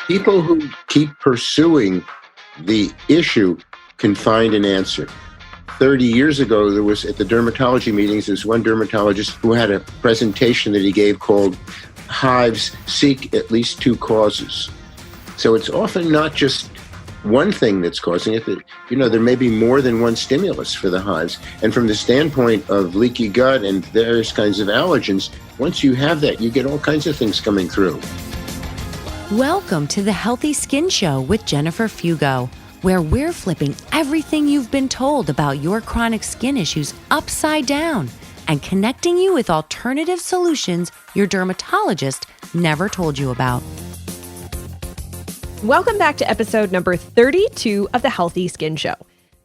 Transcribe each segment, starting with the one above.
People who keep pursuing the issue can find an answer. 30 years ago, there was at the dermatology meetings, there's one dermatologist who had a presentation that he gave called Hives Seek at Least Two Causes. So it's often not just one thing that's causing it. There may be more than one stimulus for the hives. And from the standpoint of leaky gut and various kinds of allergens, once you have that, you get all kinds of things coming through. Welcome to the Healthy Skin Show with Jennifer Fugo, where we're flipping everything you've been told about your chronic skin issues upside down and connecting you with alternative solutions your dermatologist never told you about. Welcome back to episode number 32 of the Healthy Skin Show.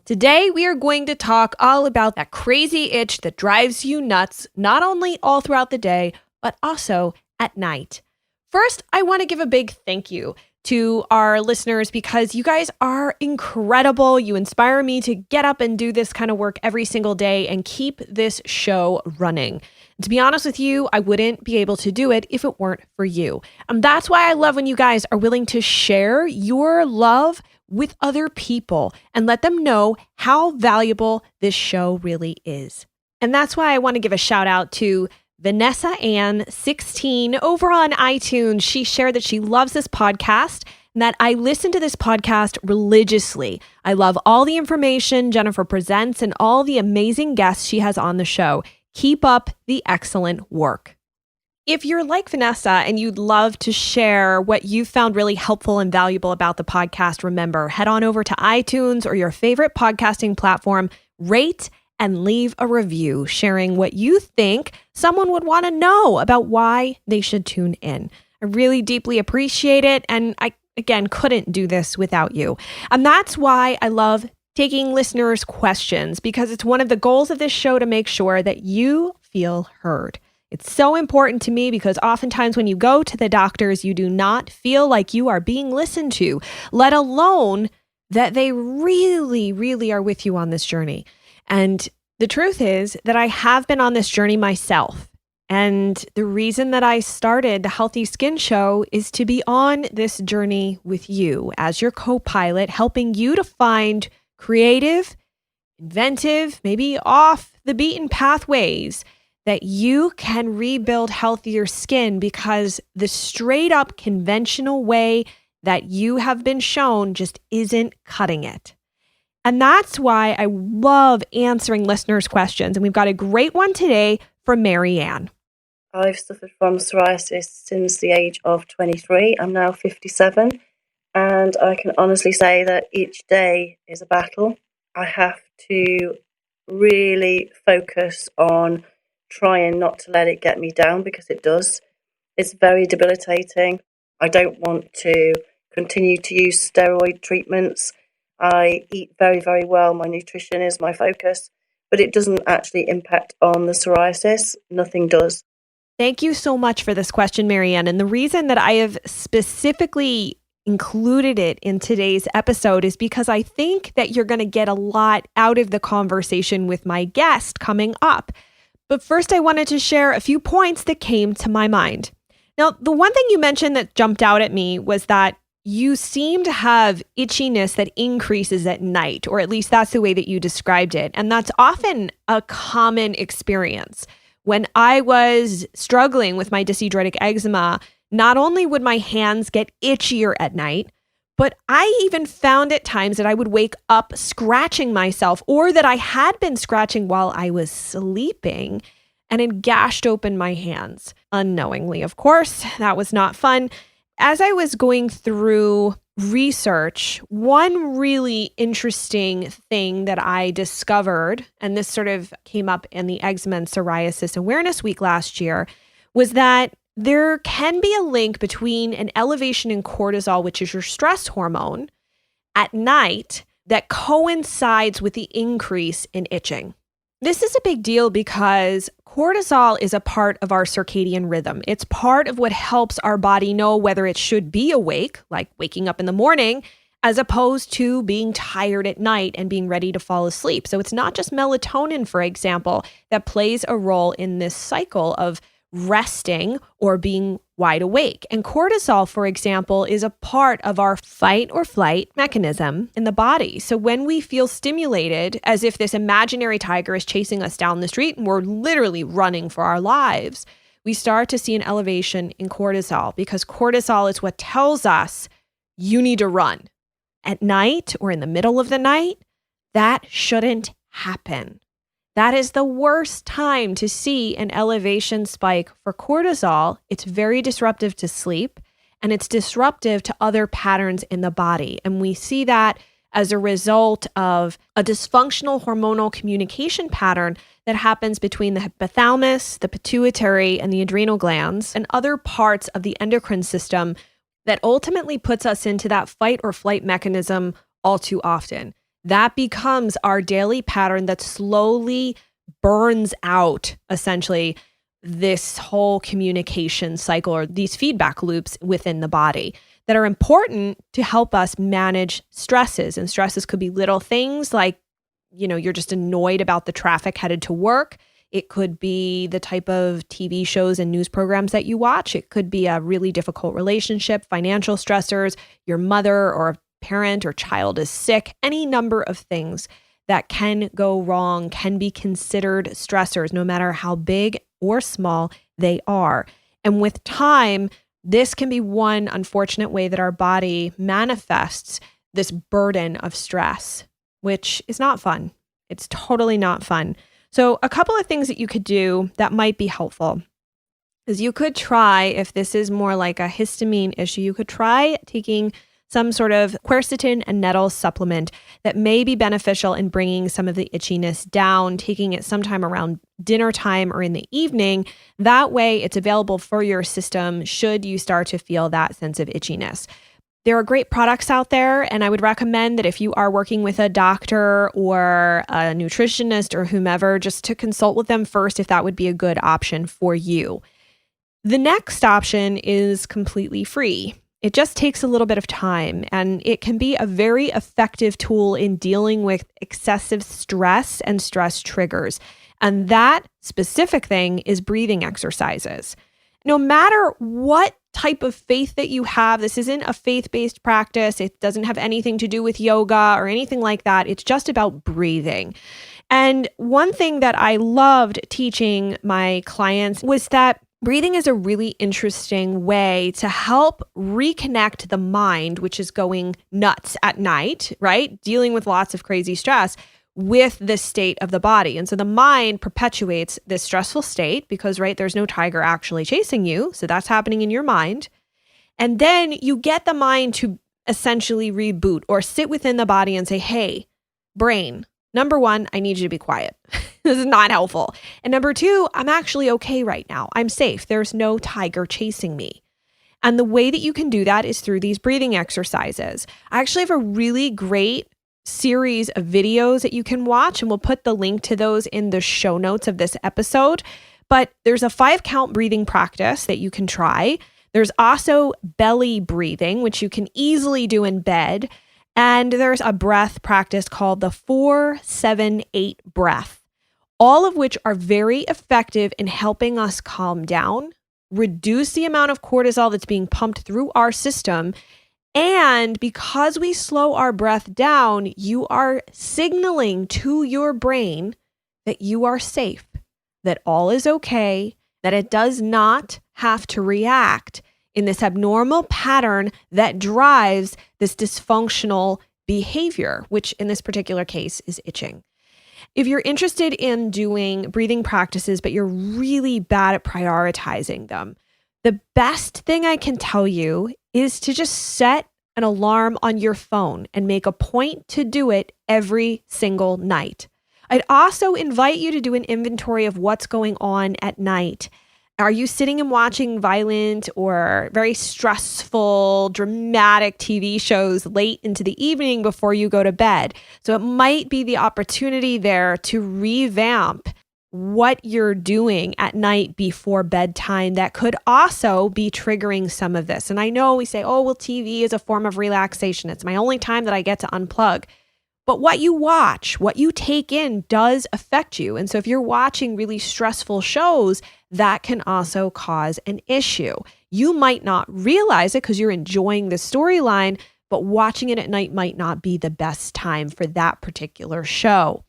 Today, we are going to talk all about that crazy itch that drives you nuts, not only all throughout the day, but also at night. First, I want to give a big thank you to our listeners because you guys are incredible. You inspire me to get up and do this kind of work every single day and keep this show running. To be honest with you, I wouldn't be able to do it if it weren't for you. And that's why I love when you guys are willing to share your love with other people and let them know how valuable this show really is. And that's why I want to give a shout out to Vanessa Ann 16 over on iTunes. She shared that she loves this podcast and that I listen to this podcast religiously. I love all the information Jennifer presents and all the amazing guests she has on the show. Keep up the excellent work. If you're like Vanessa and you'd love to share what you found really helpful and valuable about the podcast, remember, head on over to iTunes or your favorite podcasting platform, rate and leave a review sharing what you think someone would want to know about why they should tune in. I really deeply appreciate it. And I, again, couldn't do this without you. And that's why I love taking listeners' questions, because it's one of the goals of this show to make sure that you feel heard. It's so important to me because oftentimes when you go to the doctors, you do not feel like you are being listened to, let alone that they really, really are with you on this journey. And the truth is that I have been on this journey myself. And the reason that I started the Healthy Skin Show is to be on this journey with you as your co-pilot, helping you to find creative, inventive, maybe off the beaten pathways that you can rebuild healthier skin, because the straight up conventional way that you have been shown just isn't cutting it. And that's why I love answering listeners' questions. And we've got a great one today from Mary Ann. I've suffered from psoriasis since the age of 23. I'm now 57. And I can honestly say that each day is a battle. I have to really focus on trying not to let it get me down, because it does. It's very debilitating. I don't want to continue to use steroid treatments. I eat very, very well. My nutrition is my focus, but it doesn't actually impact on the psoriasis. Nothing does. Thank you so much for this question, Marianne. And the reason that I have specifically included it in today's episode is because I think that you're going to get a lot out of the conversation with my guest coming up. But first, I wanted to share a few points that came to my mind. Now, the one thing you mentioned that jumped out at me was that you seem to have itchiness that increases at night, or at least that's the way that you described it. And that's often a common experience. When I was struggling with my dyshidrotic eczema, not only would my hands get itchier at night, but I even found at times that I would wake up scratching myself, or that I had been scratching while I was sleeping and had gashed open my hands unknowingly. Of course, that was not fun. As I was going through research, one really interesting thing that I discovered, and this sort of came up in the Eczema and Psoriasis Awareness Week last year, was that there can be a link between an elevation in cortisol, which is your stress hormone, at night that coincides with the increase in itching. This is a big deal because cortisol is a part of our circadian rhythm. It's part of what helps our body know whether it should be awake, like waking up in the morning, as opposed to being tired at night and being ready to fall asleep. So it's not just melatonin, for example, that plays a role in this cycle of resting or being wide awake. And cortisol, for example, is a part of our fight or flight mechanism in the body. So when we feel stimulated, as if this imaginary tiger is chasing us down the street and we're literally running for our lives, we start to see an elevation in cortisol, because cortisol is what tells us you need to run. At night or in the middle of the night, that shouldn't happen. That is the worst time to see an elevation spike for cortisol. It's very disruptive to sleep, and it's disruptive to other patterns in the body. And we see that as a result of a dysfunctional hormonal communication pattern that happens between the hypothalamus, the pituitary, and the adrenal glands, and other parts of the endocrine system that ultimately puts us into that fight or flight mechanism all too often. That becomes our daily pattern that slowly burns out, essentially, this whole communication cycle or these feedback loops within the body that are important to help us manage stresses. And stresses could be little things like, you're just annoyed about the traffic headed to work. It could be the type of TV shows and news programs that you watch. It could be a really difficult relationship, financial stressors, your mother or parent or child is sick, any number of things that can go wrong can be considered stressors, no matter how big or small they are. And with time, this can be one unfortunate way that our body manifests this burden of stress, which is not fun. It's totally not fun. So a couple of things that you could do that might be helpful is you could try, if this is more like a histamine issue, you could try taking some sort of quercetin and nettle supplement that may be beneficial in bringing some of the itchiness down, taking it sometime around dinner time or in the evening. That way it's available for your system should you start to feel that sense of itchiness. There are great products out there, and I would recommend that if you are working with a doctor or a nutritionist or whomever, just to consult with them first if that would be a good option for you. The next option is completely free. It just takes a little bit of time, and it can be a very effective tool in dealing with excessive stress and stress triggers. And that specific thing is breathing exercises. No matter what type of faith that you have, this isn't a faith-based practice. It doesn't have anything to do with yoga or anything like that. It's just about breathing. And one thing that I loved teaching my clients was that breathing is a really interesting way to help reconnect the mind, which is going nuts at night, right? Dealing with lots of crazy stress with the state of the body. And so the mind perpetuates this stressful state because, right, there's no tiger actually chasing you. So that's happening in your mind. And then you get the mind to essentially reboot or sit within the body and say, hey, brain, number one, I need you to be quiet. This is not helpful. And number two, I'm actually okay right now. I'm safe. There's no tiger chasing me. And the way that you can do that is through these breathing exercises. I actually have a really great series of videos that you can watch, and we'll put the link to those in the show notes of this episode. But there's a 5-count breathing practice that you can try. There's also belly breathing, which you can easily do in bed. And there's a breath practice called the 4-7-8 breath, all of which are very effective in helping us calm down, reduce the amount of cortisol that's being pumped through our system. And because we slow our breath down, you are signaling to your brain that you are safe, that all is okay, that it does not have to react in this abnormal pattern that drives this dysfunctional behavior, which in this particular case is itching. If you're interested in doing breathing practices, but you're really bad at prioritizing them, the best thing I can tell you is to just set an alarm on your phone and make a point to do it every single night. I'd also invite you to do an inventory of what's going on at night. Are you sitting and watching violent or very stressful, dramatic TV shows late into the evening before you go to bed? So it might be the opportunity there to revamp what you're doing at night before bedtime that could also be triggering some of this. And I know we say, oh, well, TV is a form of relaxation. It's my only time that I get to unplug. But what you watch, what you take in does affect you. And so if you're watching really stressful shows, that can also cause an issue. You might not realize it because you're enjoying the storyline, but watching it at night might not be the best time for that particular show.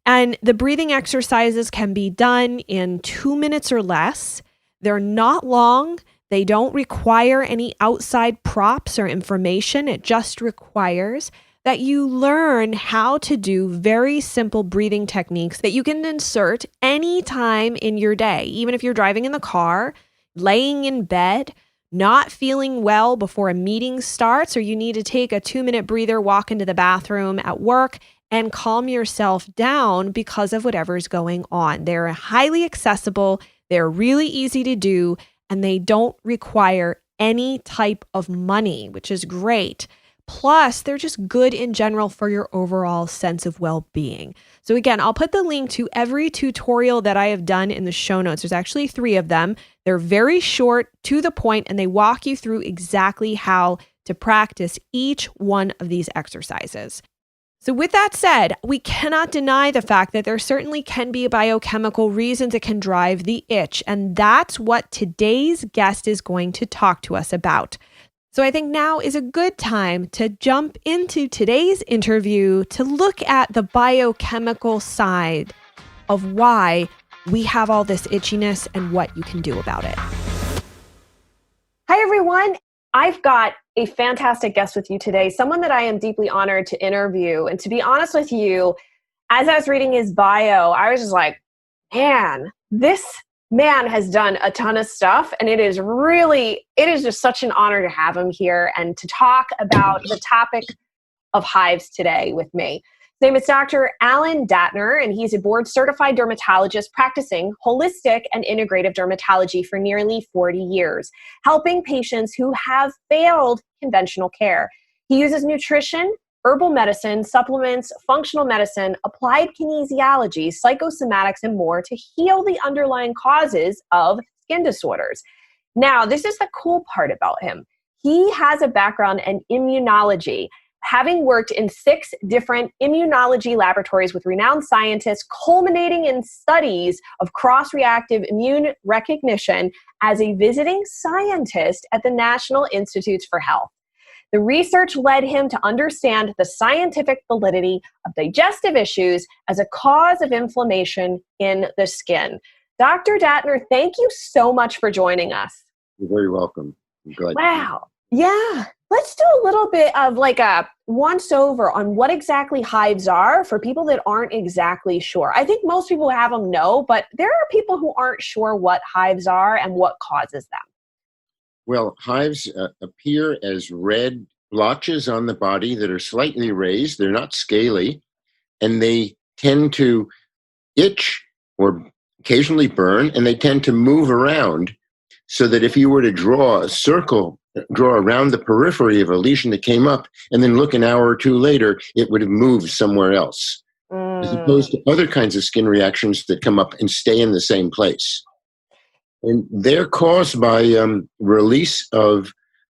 And the breathing exercises can be done in 2 minutes or less. They're not long. They don't require any outside props or information. It just requires that you learn how to do very simple breathing techniques that you can insert anytime in your day, even if you're driving in the car, laying in bed, not feeling well before a meeting starts, or you need to take a 2-minute breather, walk into the bathroom at work, and calm yourself down because of whatever's going on. They're highly accessible, they're really easy to do, and they don't require any type of money, which is great. Plus, they're just good in general for your overall sense of well-being. So again, I'll put the link to every tutorial that I have done in the show notes. There's actually 3 of them. They're very short, to the point, and they walk you through exactly how to practice each one of these exercises. So with that said, we cannot deny the fact that there certainly can be biochemical reasons it can drive the itch, and that's what today's guest is going to talk to us about. So I think now is a good time to jump into today's interview to look at the biochemical side of why we have all this itchiness and what you can do about it. Hi, everyone. I've got a fantastic guest with you today, someone that I am deeply honored to interview. And to be honest with you, as I was reading his bio, I was just like, man, this man has done a ton of stuff, and it is just such an honor to have him here and to talk about the topic of hives today with me. His name is Dr. Alan Dattner, and he's a board-certified dermatologist practicing holistic and integrative dermatology for nearly 40 years, helping patients who have failed conventional care. He uses nutrition, herbal medicine, supplements, functional medicine, applied kinesiology, psychosomatics, and more to heal the underlying causes of skin disorders. Now, this is the cool part about him. He has a background in immunology, having worked in 6 different immunology laboratories with renowned scientists, culminating in studies of cross-reactive immune recognition as a visiting scientist at the National Institutes for Health. The research led him to understand the scientific validity of digestive issues as a cause of inflammation in the skin. Dr. Dattner, thank you so much for joining us. You're very welcome. I'm glad. Wow. Yeah. Let's do a little bit of like a once over on what exactly hives are for people that aren't exactly sure. I think most people who have them know, but there are people who aren't sure what hives are and what causes them. Well, hives appear as red blotches on the body that are slightly raised. They're not scaly, and they tend to itch or occasionally burn, and they tend to move around, so that if you were to draw a circle, draw around the periphery of a lesion that came up, and then look an hour or 2 later, it would have moved somewhere else, as opposed to other kinds of skin reactions that come up and stay in the same place. And they're caused by release of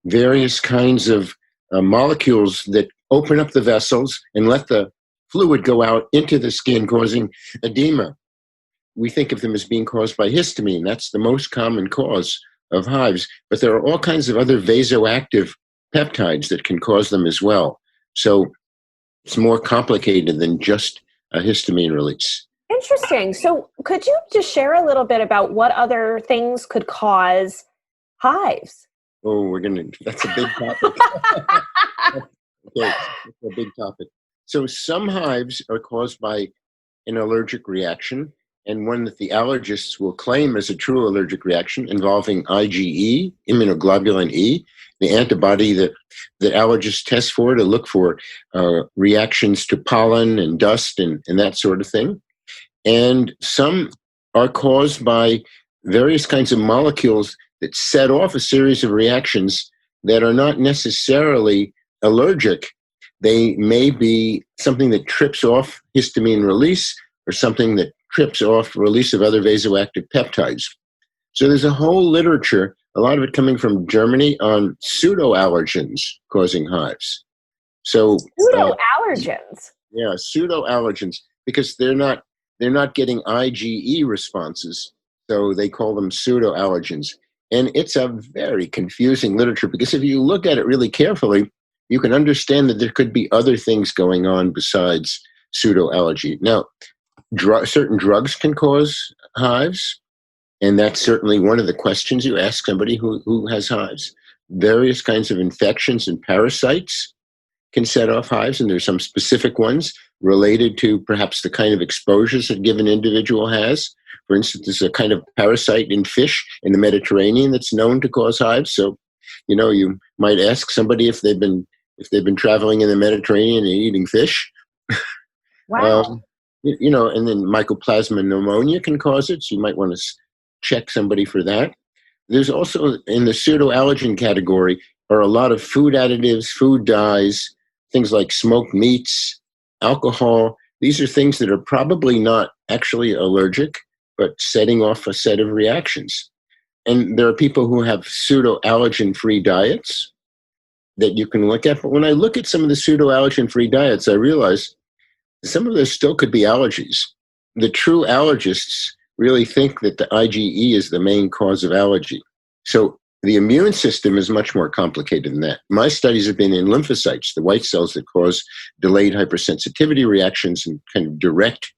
various kinds of molecules that open up the vessels and let the fluid go out into the skin, causing edema. We think of them as being caused by histamine. That's the most common cause of hives. But there are all kinds of other vasoactive peptides that can cause them as well. So it's more complicated than just a histamine release. Interesting. So could you just share a little bit about what other things could cause hives? Oh, that's a big topic. Okay, that's a big topic. So some hives are caused by an allergic reaction, and one that the allergists will claim as a true allergic reaction involving IgE, immunoglobulin E, the antibody that allergists test for to look for reactions to pollen and dust and that sort of thing. And some are caused by various kinds of molecules that set off a series of reactions that are not necessarily allergic. They may be something that trips off histamine release or something that trips off release of other vasoactive peptides. So there's a whole literature, a lot of it coming from Germany, on pseudoallergens causing hives. So Pseudoallergens? Pseudoallergens, because they're not getting IgE responses. So they call them pseudoallergens. And it's a very confusing literature because if you look at it really carefully, you can understand that there could be other things going on besides pseudoallergy. Now, certain drugs can cause hives, and that's certainly one of the questions you ask somebody who has hives. Various kinds of infections and parasites can set off hives, and there's some specific ones related to perhaps the kind of exposures a given individual has. For instance, there's a kind of parasite in fish in the Mediterranean that's known to cause hives. So, you might ask somebody if they've been traveling in the Mediterranean and eating fish. Wow. And then mycoplasma pneumonia can cause it, so you might want to check somebody for that. There's also, in the pseudoallergen category, are a lot of food additives, food dyes, things like smoked meats, alcohol. These are things that are probably not actually allergic, but setting off a set of reactions. And there are people who have pseudoallergen-free diets that you can look at. But when I look at some of the pseudoallergen-free diets, I realize some of those still could be allergies. The true allergists really think that the IgE is the main cause of allergy. So the immune system is much more complicated than that. My studies have been in lymphocytes, the white cells that cause delayed hypersensitivity reactions and kind of direct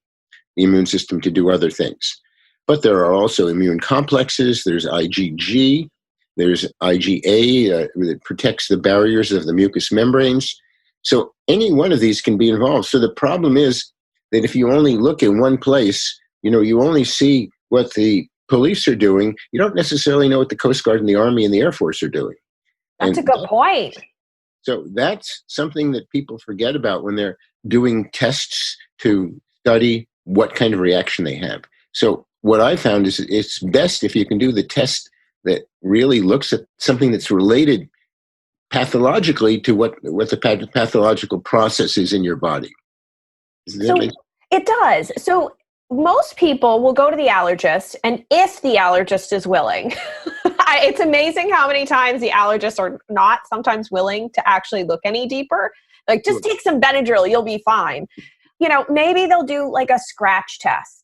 the immune system to do other things. But there are also immune complexes. There's IgG. There's IgA that protects the barriers of the mucous membranes. So any one of these can be involved. So the problem is that if you only look in one place, you only see what the police are doing. You don't necessarily know what the Coast Guard and the Army and the Air Force are doing. That's a good point. So that's something that people forget about when they're doing tests to study what kind of reaction they have. So what I found is it's best if you can do the test that really looks at something that's related pathologically to what the pathological process is in your body. So it does. So most people will go to the allergist, and if the allergist is willing, it's amazing how many times the allergists are not sometimes willing to actually look any deeper. Like, just take some Benadryl, you'll be fine. Maybe they'll do like a scratch test.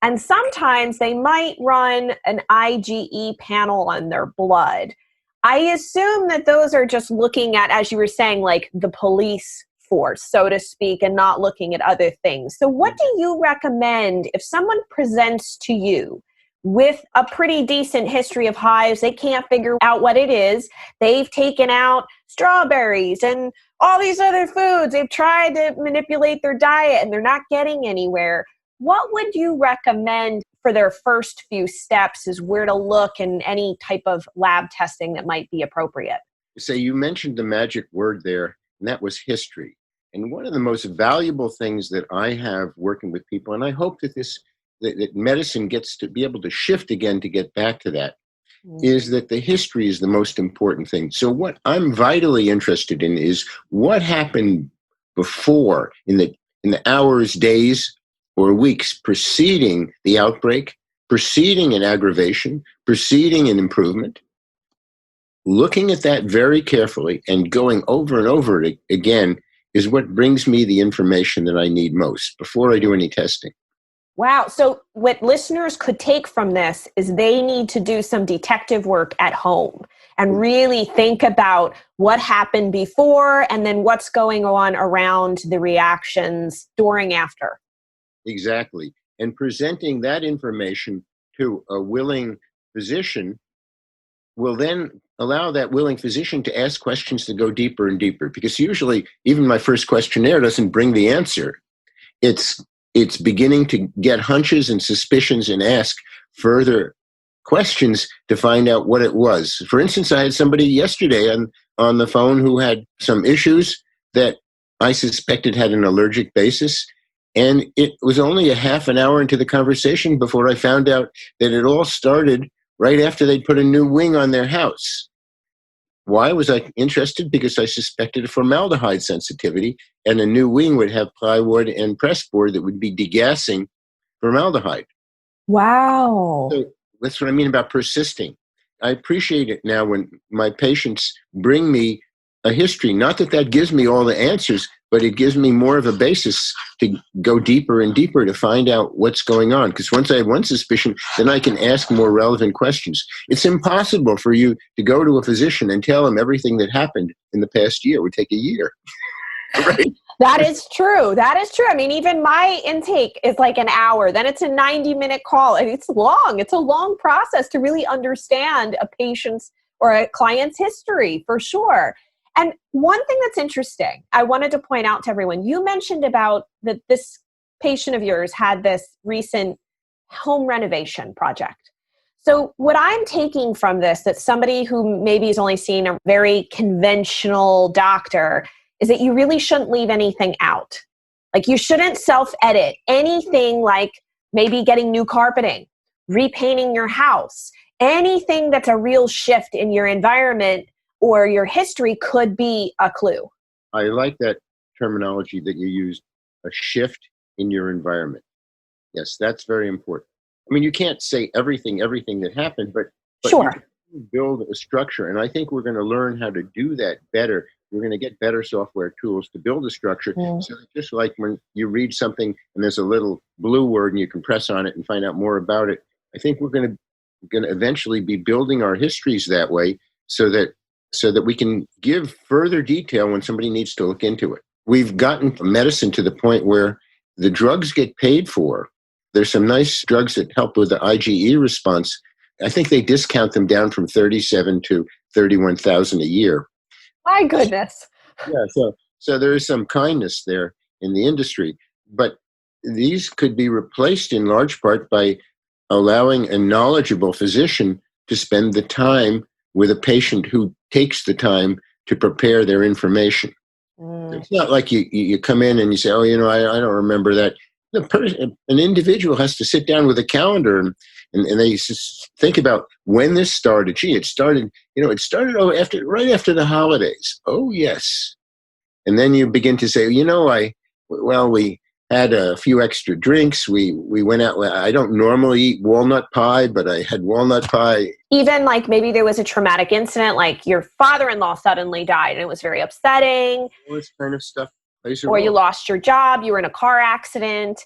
And sometimes they might run an IgE panel on their blood. I assume that those are just looking at, as you were saying, like the police force, so to speak, and not looking at other things. So what do you recommend if someone presents to you with a pretty decent history of hives? They can't figure out what it is. They've taken out strawberries and all these other foods. They've tried to manipulate their diet and they're not getting anywhere. What would you recommend for their first few steps, is where to look and any type of lab testing that might be appropriate? So you mentioned the magic word there, and that was history. And one of the most valuable things that I have working with people, and I hope that that medicine gets to be able to shift again to get back to that, is that the history is the most important thing. So what I'm vitally interested in is what happened before, in the hours, days, or weeks preceding the outbreak, preceding an aggravation, preceding an improvement. Looking at that very carefully and going over and over it again is what brings me the information that I need most before I do any testing. Wow. So what listeners could take from this is they need to do some detective work at home and really think about what happened before and then what's going on around the reactions during, after. Exactly. And presenting that information to a willing physician will then allow that willing physician to ask questions to go deeper and deeper. Because usually, even my first questionnaire doesn't bring the answer. It's beginning to get hunches and suspicions and ask further questions to find out what it was. For instance, I had somebody yesterday on the phone who had some issues that I suspected had an allergic basis. And it was only a half an hour into the conversation before I found out that it all started right after they'd put a new wing on their house. Why was I interested? Because I suspected a formaldehyde sensitivity, and a new wing would have plywood and pressboard that would be degassing formaldehyde. Wow. So that's what I mean about persisting. I appreciate it now when my patients bring me a history. Not that gives me all the answers, but it gives me more of a basis to go deeper and deeper to find out what's going on. Because once I have one suspicion, then I can ask more relevant questions. It's impossible for you to go to a physician and tell him everything that happened in the past year. It would take a year. Right? That is true. That is true. I mean, even my intake is like an hour. Then it's a 90-minute call. And it's long. It's a long process to really understand a patient's or a client's history, for sure. And one thing that's interesting, I wanted to point out to everyone, you mentioned about that this patient of yours had this recent home renovation project. So what I'm taking from this, that somebody who maybe has only seen a very conventional doctor, is that you really shouldn't leave anything out. Like you shouldn't self-edit anything, like maybe getting new carpeting, repainting your house, anything that's a real shift in your environment or your history could be a clue. I like that terminology that you used, a shift in your environment. Yes, that's very important. I mean, you can't say everything that happened, but Sure. you can build a structure. And I think we're going to learn how to do that better. We're going to get better software tools to build a structure. So that just like when you read something and there's a little blue word and you can press on it and find out more about it, I think we're going to eventually be building our histories that way so that we can give further detail when somebody needs to look into it. We've gotten medicine to the point where the drugs get paid for. There's some nice drugs that help with the IgE response. I think they discount them down from 37 to 31,000 a year. My goodness. Yeah, so there is some kindness there in the industry, but these could be replaced in large part by allowing a knowledgeable physician to spend the time with a patient who takes the time to prepare their information. It's not like you come in and you say, oh, I don't remember that. An individual has to sit down with a calendar and they think about when this started. Gee, it started right after the holidays. Oh, yes. And then you begin to say, we had a few extra drinks. We went out. I don't normally eat walnut pie, but I had walnut pie. Even like maybe there was a traumatic incident, like your father-in-law suddenly died and it was very upsetting. All this kind of stuff. Or you lost your job, you were in a car accident,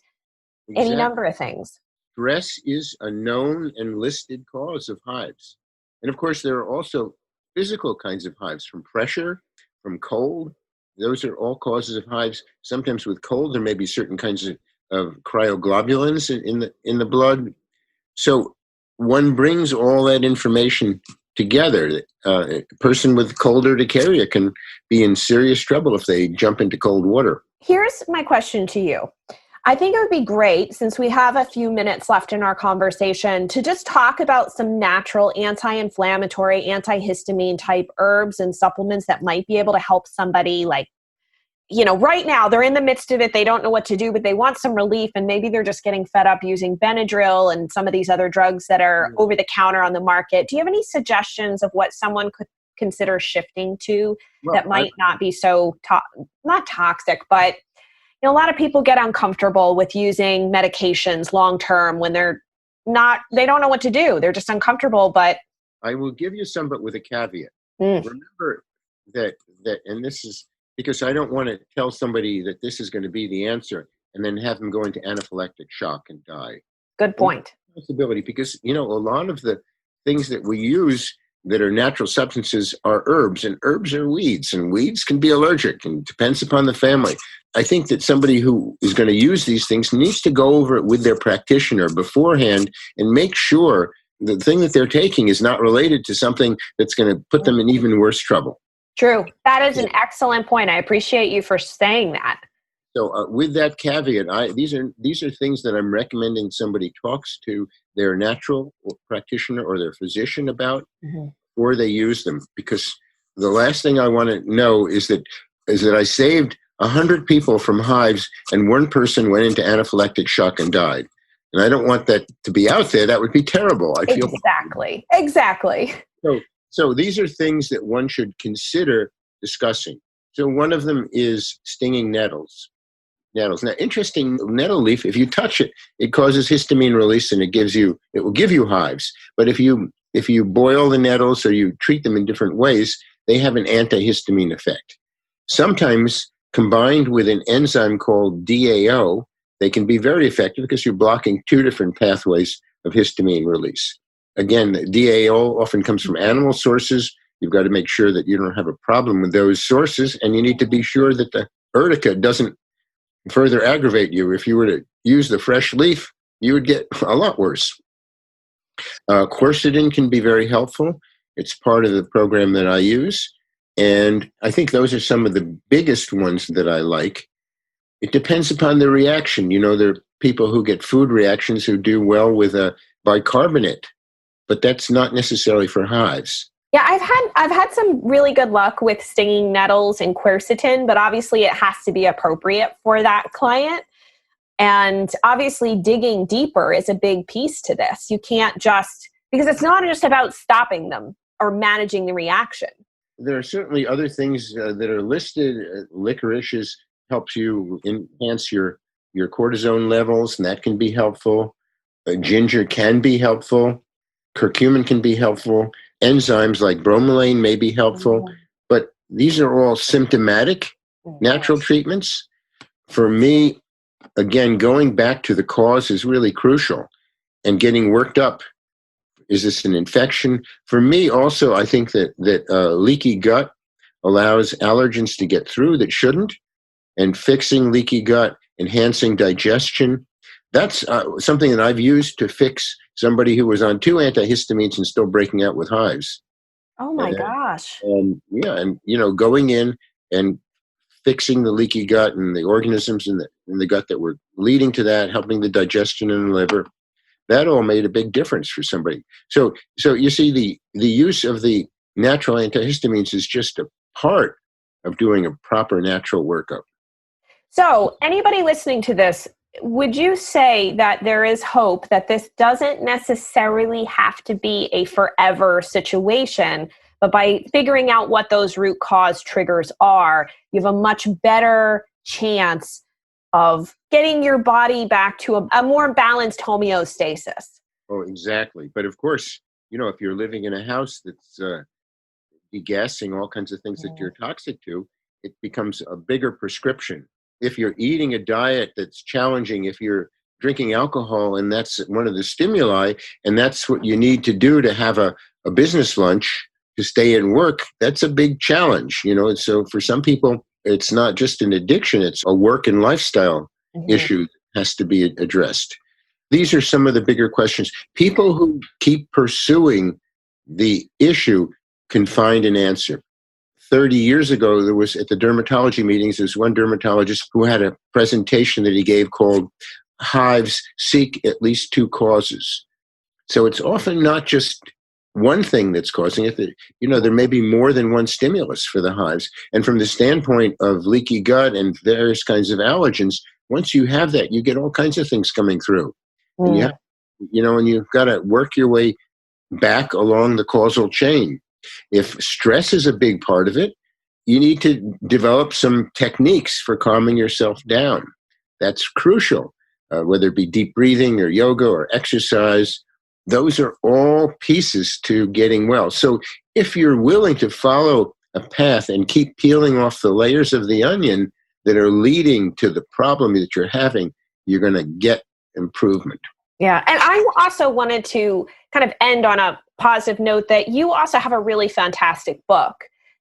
Exactly. any number of things. Stress is a known and listed cause of hives. And of course, there are also physical kinds of hives, from pressure, from cold. Those are all causes of hives. Sometimes with cold, there may be certain kinds of cryoglobulins in the blood. So one brings all that information together. A person with cold urticaria can be in serious trouble if they jump into cold water. Here's my question to you. I think it would be great, since we have a few minutes left in our conversation, to just talk about some natural anti-inflammatory, anti-histamine type herbs and supplements that might be able to help somebody, like, right now they're in the midst of it. They don't know what to do, but they want some relief. And maybe they're just getting fed up using Benadryl and some of these other drugs that are over the counter on the market. Do you have any suggestions of what someone could consider shifting to that might not be so, not toxic, but a lot of people get uncomfortable with using medications long-term when they don't know what to do. They're just uncomfortable, but. I will give you some, but with a caveat. Remember that, and this is because I don't want to tell somebody that this is going to be the answer and then have them go into anaphylactic shock and die. Good point. Possibility, because, a lot of the things that we use that are natural substances are herbs, and herbs are weeds, and weeds can be allergic, and it depends upon the family. I think that somebody who is going to use these things needs to go over it with their practitioner beforehand and make sure the thing that they're taking is not related to something that's going to put them in even worse trouble. True. That is an excellent point. I appreciate you for saying that. So with that caveat, these are things that I'm recommending somebody talks to their natural practitioner or their physician about, or they use them. Because the last thing I want to know is that I saved 100 people from hives and one person went into anaphylactic shock and died. And I don't want that to be out there. That would be terrible. I feel Exactly. So these are things that one should consider discussing. So one of them is stinging nettles. Now, interesting, nettle leaf, if you touch it, it causes histamine release and it will give you hives. But if you boil the nettles or you treat them in different ways, they have an anti-histamine effect. Sometimes combined with an enzyme called DAO, they can be very effective because you're blocking two different pathways of histamine release. Again, DAO often comes from animal sources. You've got to make sure that you don't have a problem with those sources, and you need to be sure that the urtica doesn't further aggravate you. If you were to use the fresh leaf, you would get a lot worse. Quercetin can be very helpful. It's part of the program that I use. And I think those are some of the biggest ones that I like. It depends upon the reaction. There are people who get food reactions who do well with a bicarbonate, but that's not necessarily for hives. Yeah, I've had some really good luck with stinging nettles and quercetin, but obviously it has to be appropriate for that client. And obviously digging deeper is a big piece to this. You can't because it's not just about stopping them or managing the reaction. There are certainly other things that are listed. Licorice helps you enhance your cortisone levels, and that can be helpful. Ginger can be helpful. Curcumin can be helpful. Enzymes like bromelain may be helpful. But these are all symptomatic natural treatments. For me, again, going back to the cause is really crucial, and getting worked up. Is this an infection? For me, also, I think that leaky gut allows allergens to get through that shouldn't, and fixing leaky gut, enhancing digestion. That's something that I've used to fix somebody who was on 2 antihistamines and still breaking out with hives. Oh my gosh. And going in and fixing the leaky gut and the organisms in the gut that were leading to that, helping the digestion in the liver. That all made a big difference for somebody. So you see, the use of the natural antihistamines is just a part of doing a proper natural workup. So anybody listening to this, would you say that there is hope that this doesn't necessarily have to be a forever situation, but by figuring out what those root cause triggers are, you have a much better chance of getting your body back to a more balanced homeostasis? Oh, exactly. But of course, if you're living in a house that's degassing all kinds of things that you're toxic to, it becomes a bigger prescription. If you're eating a diet that's challenging, if you're drinking alcohol and that's one of the stimuli, and that's what you need to do to have a business lunch to stay in work, that's a big challenge. And so for some people, it's not just an addiction, it's a work and lifestyle issue that has to be addressed. These are some of the bigger questions. People who keep pursuing the issue can find an answer. 30 years ago, there was at the dermatology meetings, there's one dermatologist who had a presentation that he gave called Hives Seek at Least 2 Causes. So it's often not just one thing that's causing it. There may be more than one stimulus for the hives. And from the standpoint of leaky gut and various kinds of allergens, once you have that, you get all kinds of things coming through. And and you've got to work your way back along the causal chain. If stress is a big part of it, you need to develop some techniques for calming yourself down. That's crucial, whether it be deep breathing or yoga or exercise. Those are all pieces to getting well. So if you're willing to follow a path and keep peeling off the layers of the onion that are leading to the problem that you're having, you're going to get improvement. Yeah. And I also wanted to kind of end on a positive note that you also have a really fantastic book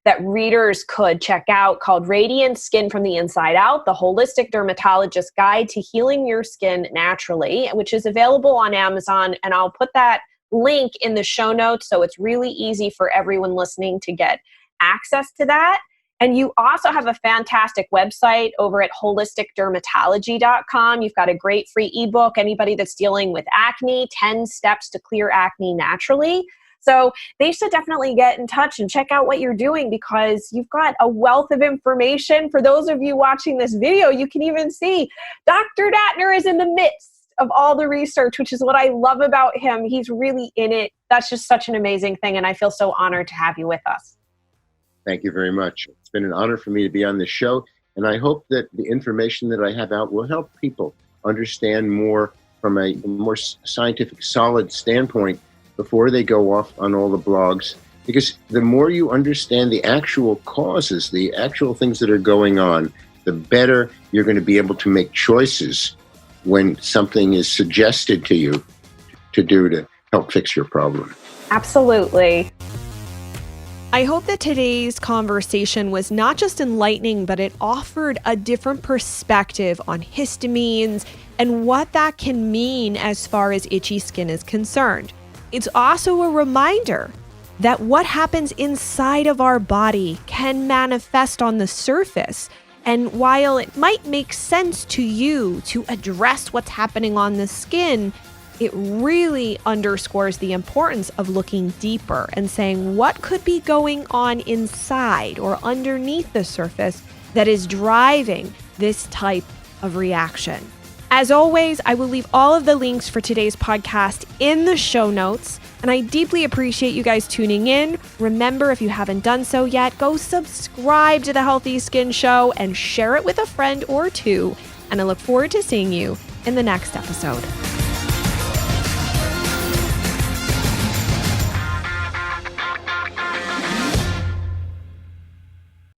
that readers could check out called Radiant Skin from the Inside Out, the Holistic Dermatologist Guide to Healing Your Skin Naturally, which is available on Amazon. And I'll put that link in the show notes so it's really easy for everyone listening to get access to that. And you also have a fantastic website over at holisticdermatology.com. You've got a great free ebook, anybody that's dealing with acne, 10 steps to clear acne naturally. So they should definitely get in touch and check out what you're doing because you've got a wealth of information. For those of you watching this video, you can even see Dr. Dattner is in the midst of all the research, which is what I love about him. He's really in it. That's just such an amazing thing. And I feel so honored to have you with us. Thank you very much. It's been an honor for me to be on this show, and I hope that the information that I have out will help people understand more from a more scientific, solid standpoint before they go off on all the blogs. Because the more you understand the actual causes, the actual things that are going on, the better you're going to be able to make choices when something is suggested to you to do to help fix your problem. Absolutely. I hope that today's conversation was not just enlightening, but it offered a different perspective on histamines and what that can mean as far as itchy skin is concerned. It's also a reminder that what happens inside of our body can manifest on the surface. And while it might make sense to you to address what's happening on the skin, it really underscores the importance of looking deeper and saying what could be going on inside or underneath the surface that is driving this type of reaction. As always, I will leave all of the links for today's podcast in the show notes, and I deeply appreciate you guys tuning in. Remember, if you haven't done so yet, go subscribe to the Healthy Skin Show and share it with a friend or two, and I look forward to seeing you in the next episode.